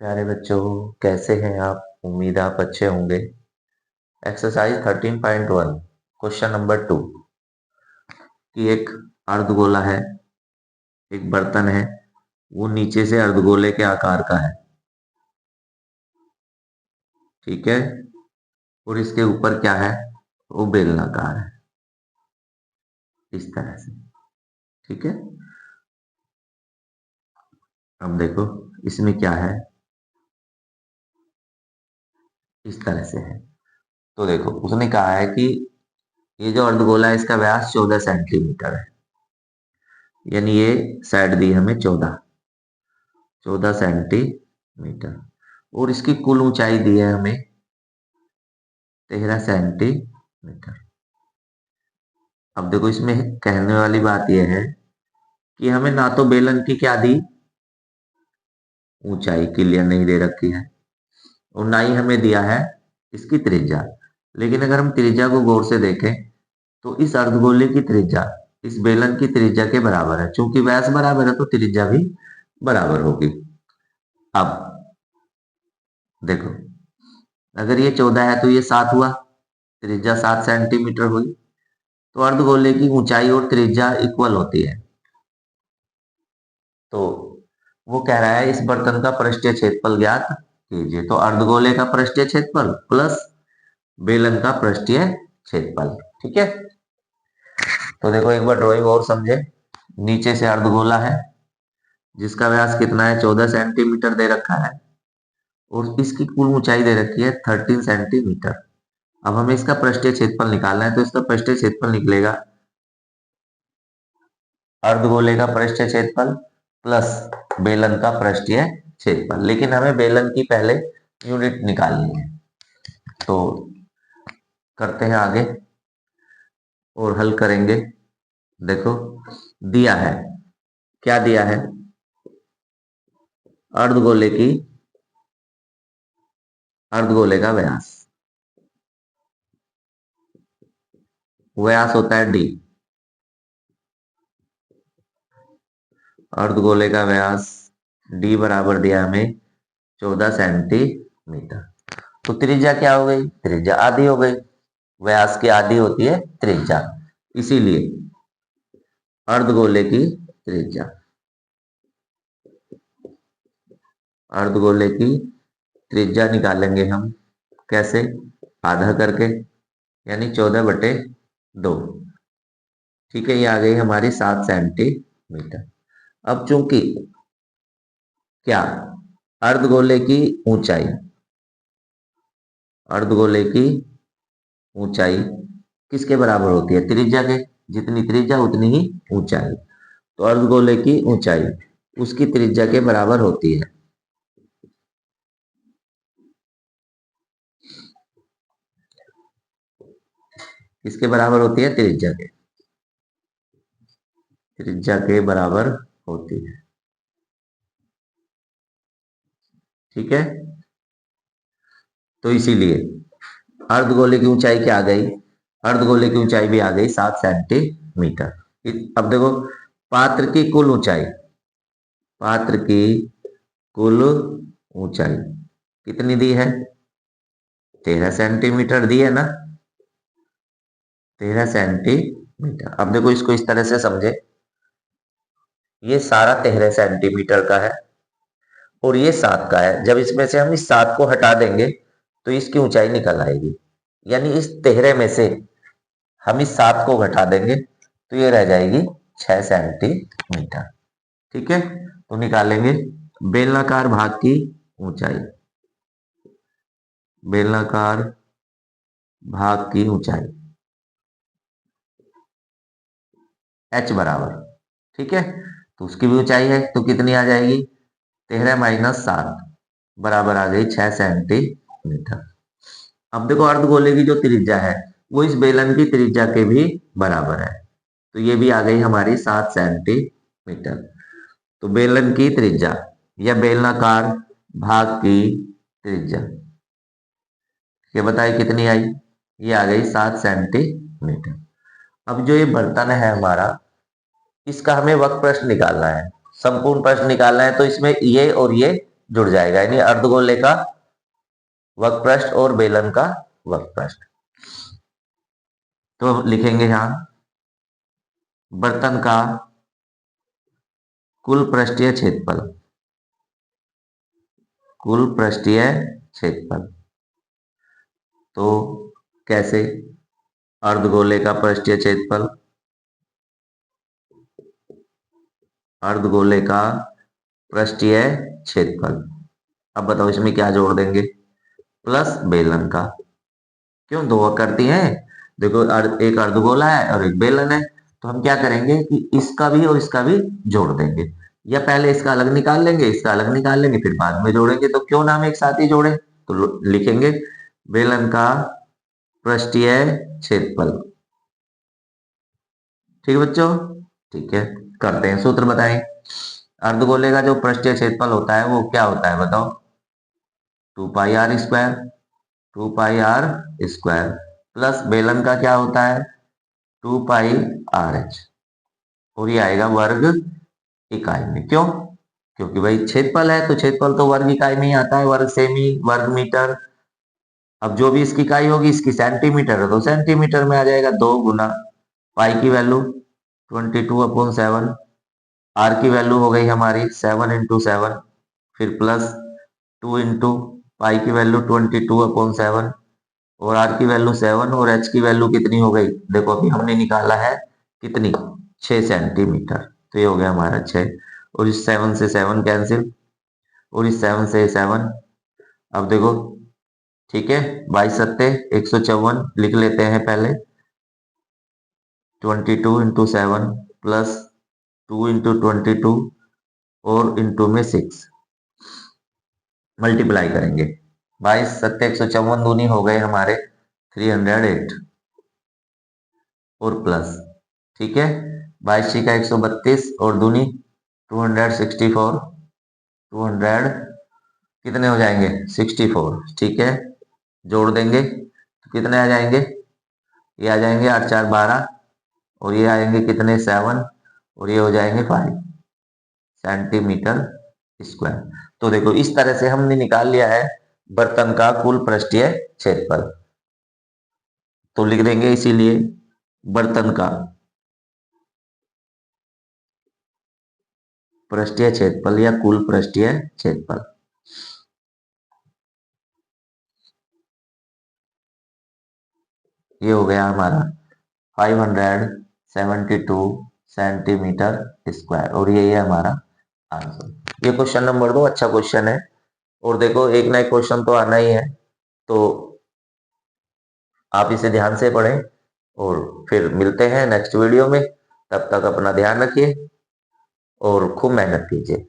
प्यारे बच्चों, कैसे हैं आप? उम्मीद है आप अच्छे होंगे। एक्सरसाइज 13.1 क्वेश्चन नंबर 2 कि एक अर्धगोला है, एक बर्तन है, वो नीचे से अर्धगोले के आकार का है। ठीक है। और इसके ऊपर क्या है? वो बेलनाकार है, इस तरह से। ठीक है। अब देखो इसमें क्या है, इस तरह से है। तो देखो उसने कहा है कि ये जो अर्धगोला है इसका व्यास 14 सेंटीमीटर है, यानी ये साइड दी हमें 14 सेंटीमीटर। और इसकी कुल ऊंचाई दी है हमें 13 सेंटीमीटर। अब देखो इसमें कहने वाली बात यह है कि हमें ना तो बेलन की क्या दी, ऊंचाई क्लियर नहीं दे रखी है, और ना ही हमें दिया है इसकी त्रिज्या। लेकिन अगर हम त्रिज्या को गौर से देखें तो इस अर्धगोले की त्रिज्या इस बेलन की त्रिज्या के बराबर है। चूंकि व्यास बराबर है तो त्रिज्या भी बराबर होगी। अब देखो, अगर ये 14 है तो ये 7 हुआ, त्रिज्या 7 सेंटीमीटर हुई। तो अर्धगोले की ऊंचाई और त्रिज्या इक्वल होती है। तो वो कह रहा है इस बर्तन का पृष्ठीय क्षेत्रफल ज्ञात कीजिए। तो अर्धगोले का पृष्ठीय क्षेत्रफल प्लस बेलन का पृष्ठीय क्षेत्रफल। ठीक है। तो देखो एक बार ड्राइंग और समझे। नीचे से अर्धगोला है जिसका व्यास कितना है, 14 सेंटीमीटर दे रखा है, और इसकी कुल ऊंचाई दे रखी है 13 सेंटीमीटर। अब हमें इसका पृष्ठीय क्षेत्रफल निकालना है, तो इसका पृष्ठीय क्षेत्रफल निकलेगा अर्धगोले का पृष्ठीय क्षेत्रफल प्लस बेलन का पृष्ठीय क्षेत्रफल। लेकिन हमें बेलन की पहले यूनिट निकालनी है, तो करते हैं आगे और हल करेंगे। देखो दिया है, क्या दिया है? अर्धगोले का व्यास, व्यास होता है डी। अर्धगोले का व्यास डी बराबर दिया हमें 14 सेंटीमीटर। तो त्रिज्या क्या हो गई? त्रिज्या आधी हो गई। व्यास की आधी होती है त्रिज्या, इसीलिए अर्धगोले की त्रिज्या, अर्धगोले की त्रिज्या निकालेंगे हम कैसे? आधा करके, यानी 14/2। ठीक है, ये आ गई हमारी 7 सेंटीमीटर। अब चूंकि क्या अर्धगोले की ऊंचाई, अर्धगोले की ऊंचाई किसके बराबर होती है? त्रिज्या के। जितनी त्रिज्या उतनी ही ऊंचाई। तो अर्धगोले की ऊंचाई उसकी त्रिज्या के बराबर होती है। किसके बराबर होती है? त्रिज्या के। त्रिज्या के बराबर होती है। ठीक है। तो इसीलिए अर्धगोले की ऊंचाई क्या आ गई? अर्धगोले की ऊंचाई भी आ गई 7 सेंटीमीटर। अब देखो पात्र की कुल ऊंचाई, पात्र की कुल ऊंचाई कितनी दी है? 13 सेंटीमीटर दी है ना, 13 सेंटीमीटर। अब देखो इसको इस तरह से समझे, ये सारा 13 सेंटीमीटर का है और ये 7 का है। जब इसमें से हम इस 7 को हटा देंगे तो इसकी ऊंचाई निकल आएगी। यानी इस 13 में से हम इस 7 को घटा देंगे तो ये रह जाएगी 6 सेंटीमीटर। ठीक है। तो निकालेंगे बेलनाकार भाग की ऊंचाई, बेलनाकार भाग की ऊंचाई h बराबर। ठीक है। तो उसकी भी ऊंचाई है तो कितनी आ जाएगी? 13 - 7 बराबर आ गई 6 सेंटीमीटर। अब देखो अर्धगोले की जो त्रिज्या है वो इस बेलन की त्रिज्या के भी बराबर है, तो ये भी आ गई हमारी 7 सेंटीमीटर। तो बेलन की त्रिज्या या बेलनाकार भाग की त्रिज्या ये बताइए कितनी आई? ये आ गई 7 सेंटीमीटर। अब जो ये बर्तन है हमारा, इसका हमें वक्र प्रश्न निकालना है, संपूर्ण प्रश्न निकालना है। तो इसमें ये और ये जुड़ जाएगा, यानी अर्धगोले का वक्रपृष्ठ और बेलन का वक्रपृष्ठ। तो लिखेंगे यहां बर्तन का कुल पृष्ठीय क्षेत्रफल, कुल पृष्ठीय क्षेत्रफल। तो कैसे? अर्धगोले का पृष्ठीय क्षेत्रफल, अर्धगोले का पृष्ठीय क्षेत्रफल। अब बताओ इसमें क्या जोड़ देंगे? प्लस बेलन का। क्यों दो करती हैं? देखो एक अर्धगोला है और एक बेलन है, तो हम क्या करेंगे कि इसका भी और इसका भी जोड़ देंगे, या पहले इसका अलग निकाल लेंगे, इसका अलग निकाल लेंगे, फिर बाद में जोड़ेंगे। तो क्यों ना हम एक साथ ही जोड़े? तो लिखेंगे बेलन का पृष्ठीय क्षेत्रफल। ठीक है बच्चों? ठीक है, करते हैं, सूत्र बताएं। अर्धगोले का जो पृष्ठीय क्षेत्रफल होता है वो क्या होता है बताओ? 2πr², 2πr² प्लस बेलन का क्या होता है? 2πrh, और ये आएगा वर्ग इकाई में। क्यों? क्योंकि भाई क्षेत्रफल है तो क्षेत्रफल तो वर्ग इकाई में ही आता है, वर्ग सेमी, वर्ग मीटर। अब जो भी इसकी इकाई होगी, इसकी सेंटीमीटर है तो सेंटीमीटर में आ जाएगा। 2 गुना पाई की वैल्यू 22/7, आर की वैल्यू हो गई हमारी 7 × 7, फिर प्लस 2 इंटू पाई की वैल्यू 22/7, और आर की वैल्यू 7, और एच की वैल्यू कितनी हो गई? देखो अभी हमने निकाला है कितनी, 6 सेंटीमीटर। तो ये हो गया हमारा 6, और इस 7 से 7 कैंसिल, और इस 7 से 7। अब देखो, ठीक है, 22 सत्ते 154 लिख लेते हैं पहले। 22 × 7 प्लस 2 × 22 और इंटू में 6 मल्टीप्लाई करेंगे। 22 सत्ते 154 दूनी हो गए हमारे 308, और प्लस, ठीक है, 22 का 132 और दूनी 264, 200 कितने हो जाएंगे? 64। ठीक है, जोड़ देंगे तो कितने आ जाएंगे? ये आ जाएंगे 8 4 12, और ये आएंगे कितने? 7, और ये हो जाएंगे 5 सेंटीमीटर स्क्वायर। तो देखो इस तरह से हमने निकाल लिया है बर्तन का कुल पृष्ठीय क्षेत्रफल। तो लिख देंगे इसीलिए बर्तन का पृष्ठीय क्षेत्रफल या कुल पृष्ठीय क्षेत्रफल। ये हो गया हमारा 572 सेंटीमीटर स्क्वायर, और ये है हमारा आंसर। ये क्वेश्चन नंबर 2 अच्छा क्वेश्चन है। और देखो एक ना एक क्वेश्चन तो आना ही है, तो आप इसे ध्यान से पढ़ें, और फिर मिलते हैं नेक्स्ट वीडियो में। तब तक अपना ध्यान रखिए और खूब मेहनत कीजिए।